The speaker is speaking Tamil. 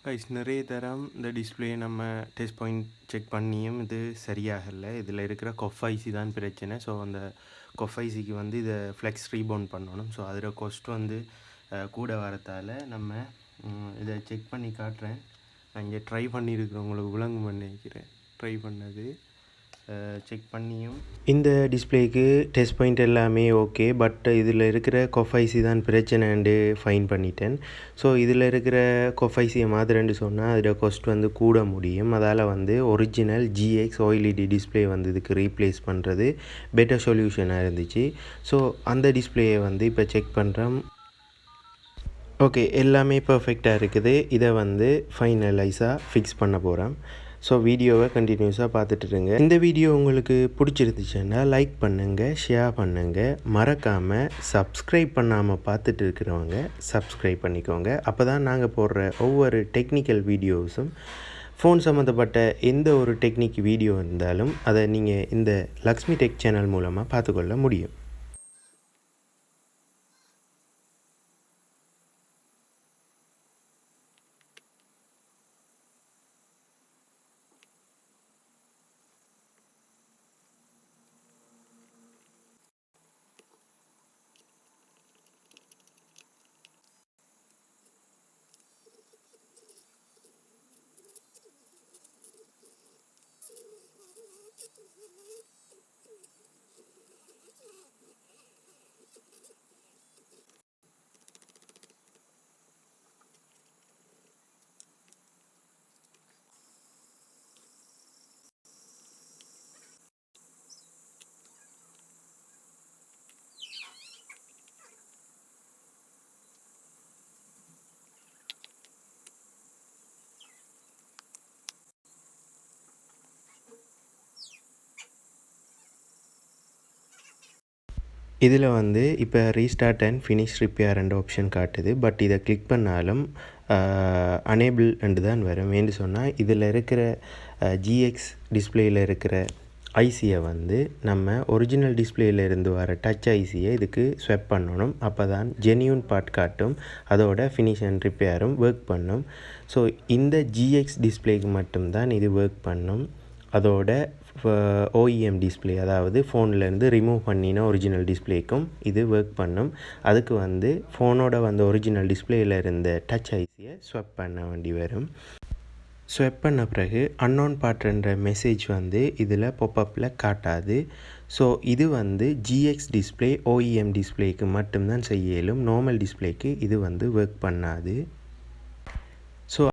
கைஸ் நிறைய தரம் இந்த டிஸ்பிளே நம்ம டெஸ்ட் பாயிண்ட் செக் பண்ணியும் இது சரியாகலை. இதில் இருக்கிற கொஃப்ஐசி தான் பிரச்சனை. ஸோ அந்த கொஃப்ஐசிக்கு வந்து இதை ஃப்ளெக்ஸ் ரீபவுண்ட் பண்ணணும். ஸோ அதில் காஸ்ட் வந்து கூட வரத்தால் நம்ம இதை செக் பண்ணி காட்டுறேன். நான் இங்கே ட்ரை பண்ணியிருக்கிறேன், உங்களுக்கு விளங்கு பண்ணிக்கிறேன் ட்ரை பண்ணது செக் பண்ணியும். இந்த டிஸ்பிளேக்கு டெஸ்ட் பாயிண்ட் எல்லாமே ஓகே, பட் இதில் இருக்கிற கொஃப்ஐசி தான் பிரச்சனைண்டு ஃபைன் பண்ணிட்டேன். ஸோ இதில் இருக்கிற கொஃப்ஐசியை மாத்திரன்னு சொன்னால் அதில் காஸ்ட் வந்து கூட முடியும். அதால் வந்து ஒரிஜினல் ஜிஎக்ஸ் ஓஎல்இடி டிஸ்பிளே வந்து இதுக்கு ரீப்ளேஸ் பண்ணுறது பெட்டர் சொல்யூஷனாக இருந்துச்சு. ஸோ அந்த டிஸ்பிளேயை வந்து இப்போ செக் பண்ணுறோம். ஓகே, எல்லாமே பர்ஃபெக்டாக இருக்குது. இதை வந்து ஃபைனலைஸாக ஃபிக்ஸ் பண்ண போகிறோம். ஸோ வீடியோவை கண்டினியூஸாக பார்த்துட்டுருங்க. இந்த வீடியோ உங்களுக்கு பிடிச்சிருந்துச்சுன்னா லைக் பண்ணுங்கள், ஷேர் பண்ணுங்கள், மறக்காமல் சப்ஸ்கிரைப் பண்ணாமல் பார்த்துட்டு இருக்கிறவங்க சப்ஸ்கிரைப் பண்ணிக்கோங்க. அப்போ தான் நாங்கள் போடுற ஒவ்வொரு டெக்னிக்கல் வீடியோஸும் ஃபோன் சம்மந்தப்பட்ட எந்த ஒரு டெக்னிக் வீடியோ இருந்தாலும் அதை நீங்கள் இந்த லக்ஷ்மி டெக் சேனல் மூலமாக பார்த்துக்கொள்ள முடியும். இதில் வந்து இப்போ ரீஸ்டார்ட் அண்ட் ஃபினிஷ் ரிப்பேர் ரெண்டு ஆப்ஷன் காட்டுது. பட் இதை கிளிக் பண்ணாலும் அனேபிள் என்று தான் வரும். ஏன்னு சொன்னால் இதில் இருக்கிற ஜிஎக்ஸ் டிஸ்பிளேயில் இருக்கிற ஐசியை வந்து நம்ம ஒரிஜினல் டிஸ்பிளேயில் இருந்து வர டச் ஐசியை இதுக்கு ஸ்வெப் பண்ணணும். அப்போ தான் ஜென்யூன் பார்ட் காட்டும், அதோட ஃபினிஷ் அண்ட் ரிப்பேரும் ஒர்க் பண்ணும். ஸோ இந்த ஜிஎக்ஸ் டிஸ்பிளேக்கு மட்டும்தான் இது ஒர்க் பண்ணும். அதோட ஓஇஎம் டிஸ்பிளே, அதாவது ஃபோன்லேருந்து ரிமூவ் பண்ணின ஒரிஜினல் டிஸ்பிளேக்கும் இது ஒர்க் பண்ணும். அதுக்கு வந்து ஃபோனோட வந்து ஒரிஜினல் டிஸ்பிளேயில் இருந்த டச் ஐசியை ஸ்வெப் பண்ண வேண்டி வரும். ஸ்வெப் பண்ண பிறகு அன்னோன் பார்ட்ன்ற மெசேஜ் வந்து இதில் பாப்பப்பில் காட்டாது. ஸோ இது வந்து ஜிஎக்ஸ் டிஸ்பிளே ஓஇஎம் டிஸ்பிளேக்கு மட்டும்தான் செய்ய இயலும். நார்மல் டிஸ்பிளேக்கு இது வந்து ஒர்க் பண்ணாது.